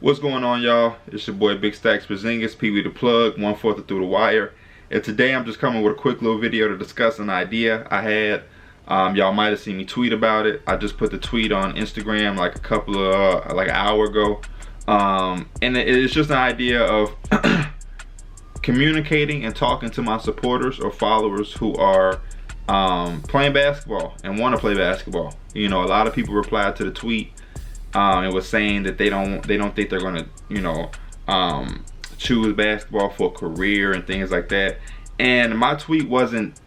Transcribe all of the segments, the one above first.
What's going on, y'all? It's your boy Big Stacks Porzingis, Pee Wee the Plug, 1/4 through the wire. And today I'm just coming with a quick little video to discuss an idea I had. Y'all might have seen me tweet about it. I just put the tweet on Instagram like a couple of like an hour ago. And it's just an idea of communicating and talking to my supporters or followers who are playing basketball and want to play basketball. You know, a lot of people replied to the tweet. It was saying that they don't think they're gonna, choose basketball for a career and things like that. And my tweet wasn't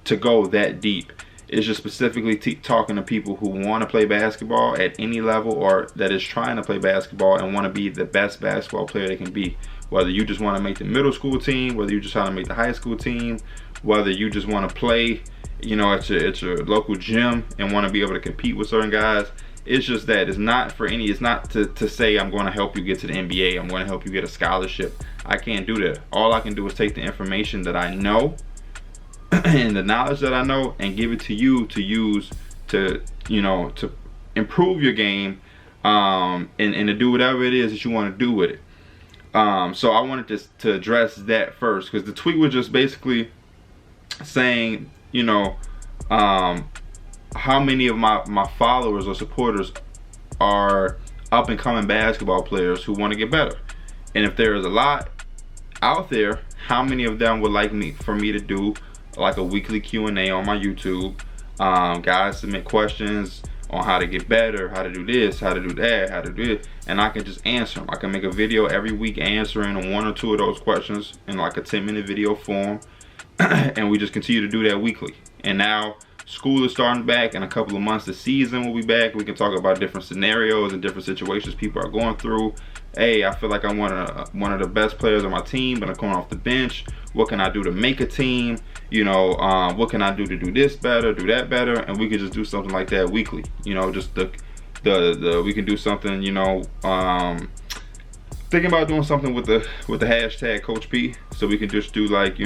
to go that deep. It's just specifically talking to people who want to play basketball at any level, or that is trying to play basketball and want to be the best basketball player they can be. Whether you just want to make the middle school team, whether you just trying to make the high school team, whether you just want to play, at your local gym and want to be able to compete with certain guys. It's just that it's not to say I'm going to help you get to the NBA, I'm going to help you get a scholarship. I can't do that. All I can do is take the information that I know and the knowledge that I know and give it to you to use to improve your game, and to do whatever it is that you want to do with it. So I wanted to address that first, because the tweet was just basically saying, how many of my followers or supporters are up and coming basketball players who want to get better. And if there is a lot out there, how many of them would like for me to do like a weekly Q&A on my YouTube? Guys submit questions on how to get better, how to do this, how to do that, how to do it, and I can just answer them. I can make a video every week answering one or two of those questions in like a 10-minute video form. And we just continue to do that weekly. And now school is starting back in a couple of months. The season will be back. We can talk about different scenarios and different situations people are going through. Hey, I feel like I'm one of the best players on my team, but I'm coming off the bench. What can I do to make a team? What can I do to do this better, do that better? And we could just do something like that weekly. Just we can do something. Thinking about doing something with the hashtag Coach P, so we can just do like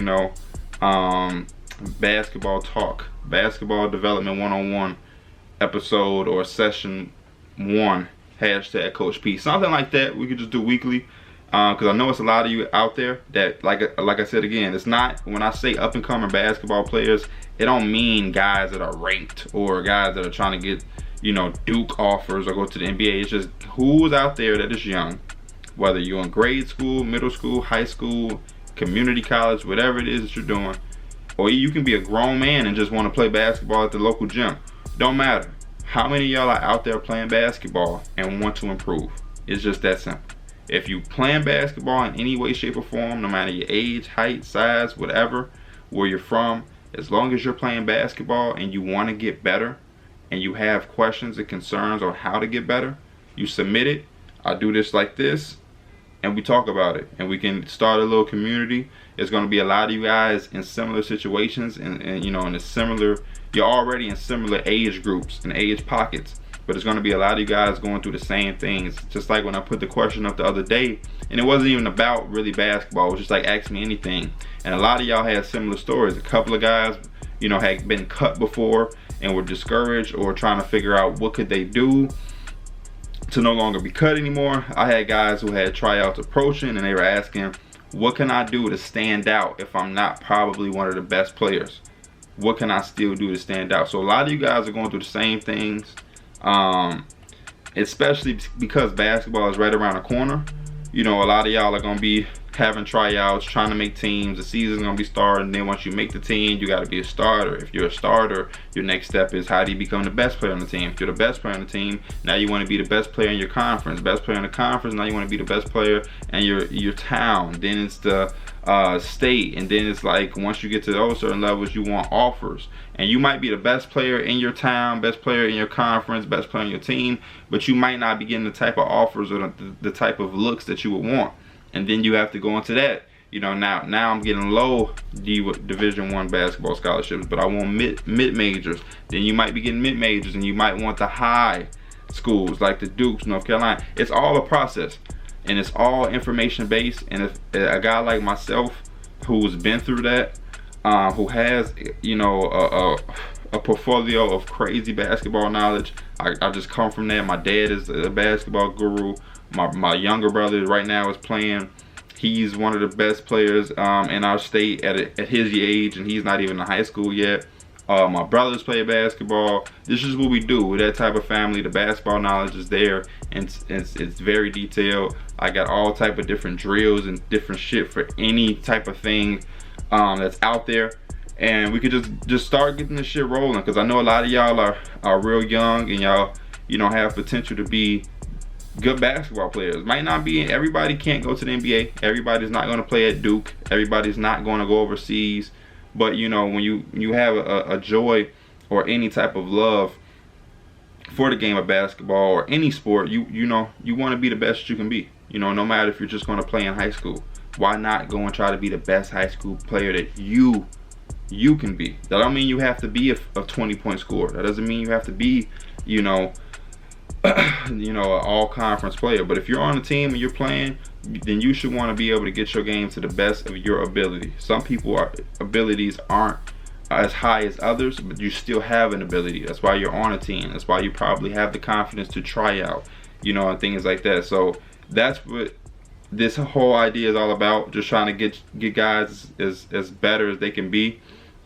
basketball talk, basketball development 101 episode, or session 1, hashtag Coach P, something like that. We could just do weekly, because I know it's a lot of you out there that, like I said again, it's not, when I say up and coming basketball players, it don't mean guys that are ranked or guys that are trying to get Duke offers or go to the NBA. It's just who's out there that is young, whether you're in grade school, middle school, high school, community college, whatever it is that you're doing. Or you can be a grown man and just want to play basketball at the local gym. Don't matter. How many of y'all are out there playing basketball and want to improve? It's just that simple. If you playing basketball in any way, shape, or form, no matter your age, height, size, whatever, where you're from, as long as you're playing basketball and you want to get better and you have questions and concerns on how to get better, you submit it. I do this like this, and we talk about it, and we can start a little community. It's going to be a lot of you guys in similar situations, and in a similar, you're already in similar age groups and age pockets, but it's going to be a lot of you guys going through the same things. Just like when I put the question up the other day, and it wasn't even about really basketball, it was just like, ask me anything. And a lot of y'all had similar stories. A couple of guys had been cut before and were discouraged or trying to figure out what could they do to no longer be cut anymore. I had guys who had tryouts approaching, and they were asking, what can I do to stand out if I'm not probably one of the best players? What can I still do to stand out? So a lot of you guys are going through the same things, especially because basketball is right around the corner. A lot of y'all are going to be having tryouts, trying to make teams. The season's going to be starting. Then once you make the team, you got to be a starter. If you're a starter, your next step is, how do you become the best player on the team? If you're the best player on the team, now you want to be the best player in your conference. Best player in the conference, now you want to be the best player in your town. Then it's the state, and then it's like, once you get to those certain levels, you want offers. And you might be the best player in your town, best player in your conference, best player in your team, but you might not be getting the type of offers or the type of looks that you would want. And then you have to go into that. Now I'm getting low Division I basketball scholarships, but I want mid majors. Then you might be getting mid majors, and you might want the high schools like the Dukes, North Carolina. It's all a process, and it's all information based. And if a guy like myself, who's been through that, who has a portfolio of crazy basketball knowledge, I just come from that. My dad is a basketball guru. My younger brother right now is playing. He's one of the best players in our state at his age, and he's not even in high school yet. My brothers play basketball. This is what we do. We're that type of family. The basketball knowledge is there, and it's very detailed. I got all type of different drills and different shit for any type of thing that's out there. And we could just start getting this shit rolling, because I know a lot of y'all are real young, and y'all have potential to be good basketball players. Might not be, everybody can't go to the NBA. Everybody's not going to play at Duke. Everybody's not going to go overseas. But when you have a joy or any type of love for the game of basketball or any sport, you want to be the best you can be. No matter if you're just going to play in high school. Why not go and try to be the best high school player that you can be? That don't mean you have to be a 20-point scorer. That doesn't mean you have to be, an all-conference player. But if you're on a team and you're playing, then you should want to be able to get your game to the best of your ability. Some abilities aren't as high as others, but you still have an ability. That's why you're on a team. That's why you probably have the confidence to try out, and things like that. So that's what this whole idea is all about. Just trying to get guys as better as they can be,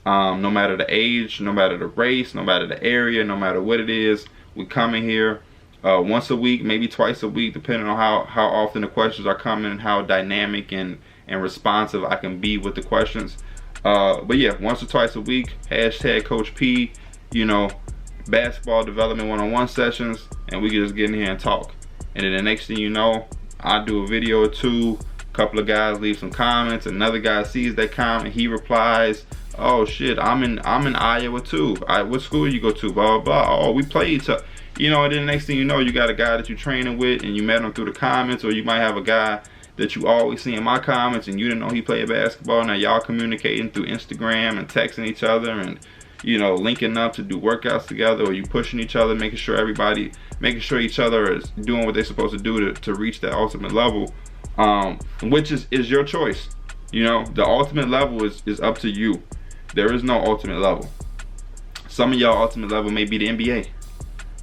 no matter the age, no matter the race, no matter the area, no matter what it is. We come in here once a week, maybe twice a week, depending on how often the questions are coming and how dynamic and responsive I can be with the questions. But yeah, once or twice a week, hashtag Coach P, basketball development one-on-one sessions, and we can just get in here and talk. And then the next thing you know, I do a video or two, a couple of guys leave some comments, another guy sees that comment, he replies, oh shit, I'm in Iowa too. What school you go to? Blah blah blah. Oh, we play each other. And then the next thing you know, you got a guy that you're training with, and you met him through the comments, or you might have a guy that you always see in my comments, and you didn't know he played basketball. Now y'all communicating through Instagram and texting each other, and linking up to do workouts together, or you pushing each other, making sure each other is doing what they're supposed to do to reach that ultimate level, which is your choice. The ultimate level is up to you. There is no ultimate level. Some of y'all ultimate level may be the NBA.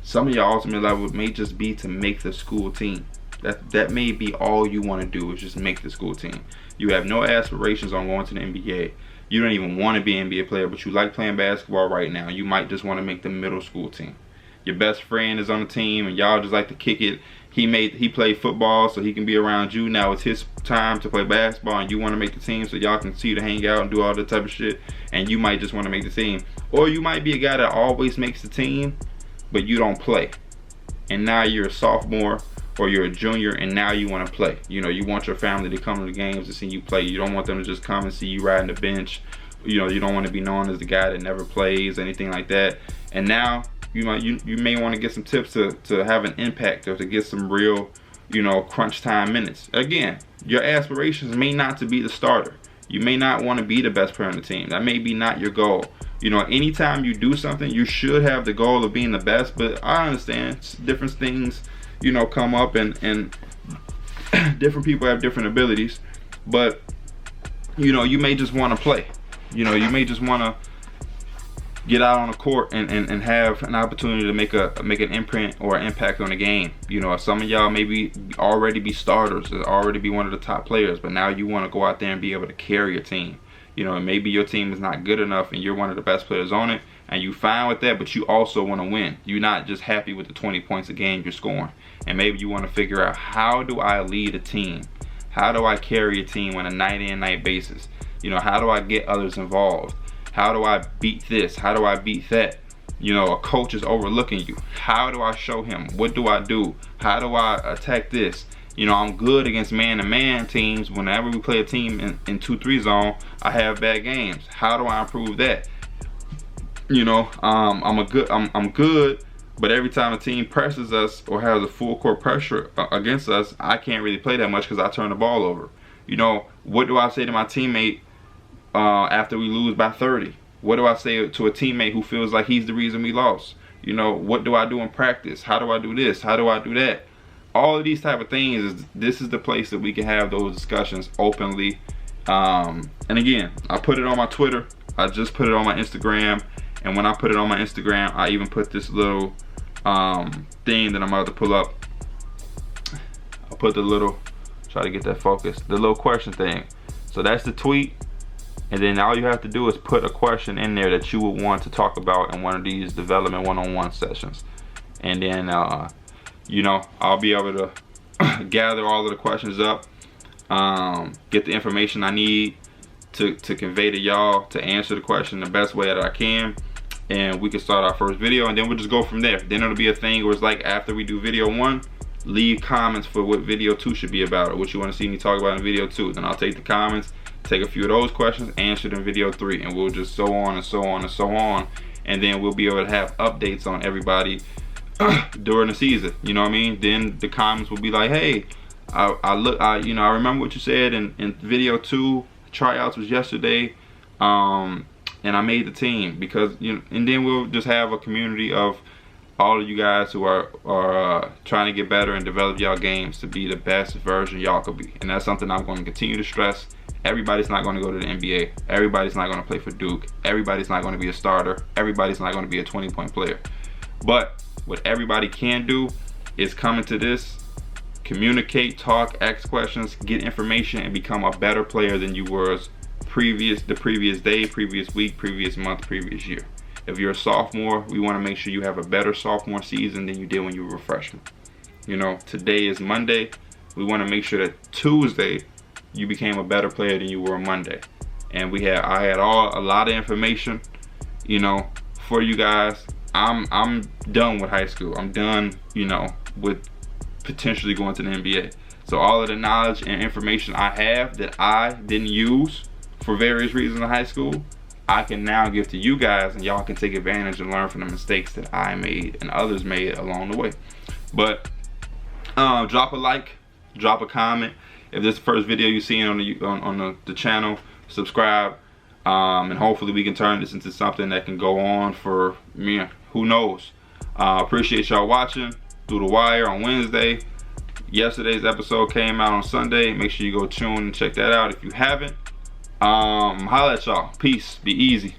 Some of y'all ultimate level may just be to make the school team. That may be all you want to do, is just make the school team. You have no aspirations on going to the NBA. You don't even want to be an NBA player, but you like playing basketball right now. You might just want to make the middle school team. Your best friend is on the team, and y'all just like to kick it. He played football, so he can be around you. Now it's his time to play basketball, and you want to make the team so y'all can see to hang out and do all that type of shit. And you might just want to make the team. Or you might be a guy that always makes the team, but you don't play. And now you're a sophomore or you're a junior, and now you want to play. You want your family to come to the games to see you play. You don't want them to just come and see you riding the bench. You don't want to be known as the guy that never plays, anything like that. And now you may want to get some tips to have an impact, or to get some real, crunch time minutes. Again, your aspirations may not to be the starter. You may not want to be the best player on the team. That may be not your goal. Anytime you do something, you should have the goal of being the best. But I understand different things, come up, and different people have different abilities. But you may just want to play. You may just want to get out on the court and have an opportunity to make an imprint or an impact on the game. Some of y'all maybe already be starters, already be one of the top players, but now you want to go out there and be able to carry your team. Maybe your team is not good enough and you're one of the best players on it, and you fine with that, but you also want to win. You're not just happy with the 20 points a game you're scoring. And maybe you want to figure out, how do I lead a team? How do I carry a team on a night in, night basis? How do I get others involved? How do I beat this? How do I beat that? A coach is overlooking you. How do I show him? What do I do? How do I attack this? I'm good against man-to-man teams. Whenever we play a team in 2-3 zone, I have bad games. How do I improve that? I'm good, but every time a team presses us or has a full court pressure against us, I can't really play that much because I turn the ball over. What do I say to my teammate after we lose by 30? What do I say to a teammate who feels like he's the reason we lost? What do I do in practice? How do I do this? How do I do that? All of these type of things, this is the place that we can have those discussions openly. And again, I put it on my Twitter. I just put it on my Instagram. And when I put it on my Instagram, I even put this little thing that I'm about to pull up. I'll put the little, try to get that focus, the little question thing. So that's the tweet, and then all you have to do is put a question in there that you would want to talk about in one of these development one-on-one sessions. And then you know, I'll be able to gather all of the questions up, get the information I need to convey to y'all to answer the question the best way that I can, and we can start our first video, and then we'll just go from there. Then it'll be a thing where it's like, after we do video 1, leave comments for what video 2 should be about, or what you want to see me talk about in video 2. Then I'll take the comments, take a few of those questions, answer them in video 3, and we'll just so on and so on and so on, and then we'll be able to have updates on everybody during the season. You know what I mean? Then the comments will be like, hey, I remember what you said in video 2. Tryouts was yesterday, and I made the team, because, you know. And then we'll just have a community of all of you guys who are trying to get better and develop y'all games to be the best version y'all could be. And that's something I'm going to continue to stress. Everybody's not going to go to the NBA. Everybody's not going to play for Duke. Everybody's not going to be a starter. Everybody's not going to be a 20-point player. But what everybody can do is come into this, communicate, talk, ask questions, get information, and become a better player than you were the previous day, previous week, previous month, previous year. If you're a sophomore, we want to make sure you have a better sophomore season than you did when you were a freshman. You know, today is Monday. We want to make sure that Tuesday you became a better player than you were on Monday. And I had a lot of information, you know, for you guys. I'm done with high school. I'm done, you know, with potentially going to the NBA. So all of the knowledge and information I have that I didn't use for various reasons in high school, I can now give to you guys, and y'all can take advantage and learn from the mistakes that I made and others made along the way. But drop a like, drop a comment. If this is the first video you're seeing on the channel, subscribe, and hopefully we can turn this into something that can go on for me. Who knows? Appreciate y'all watching Through the Wire on Wednesday. Yesterday's episode came out on Sunday. Make sure you go tune and check that out if you haven't. Holla at y'all. Peace. Be easy.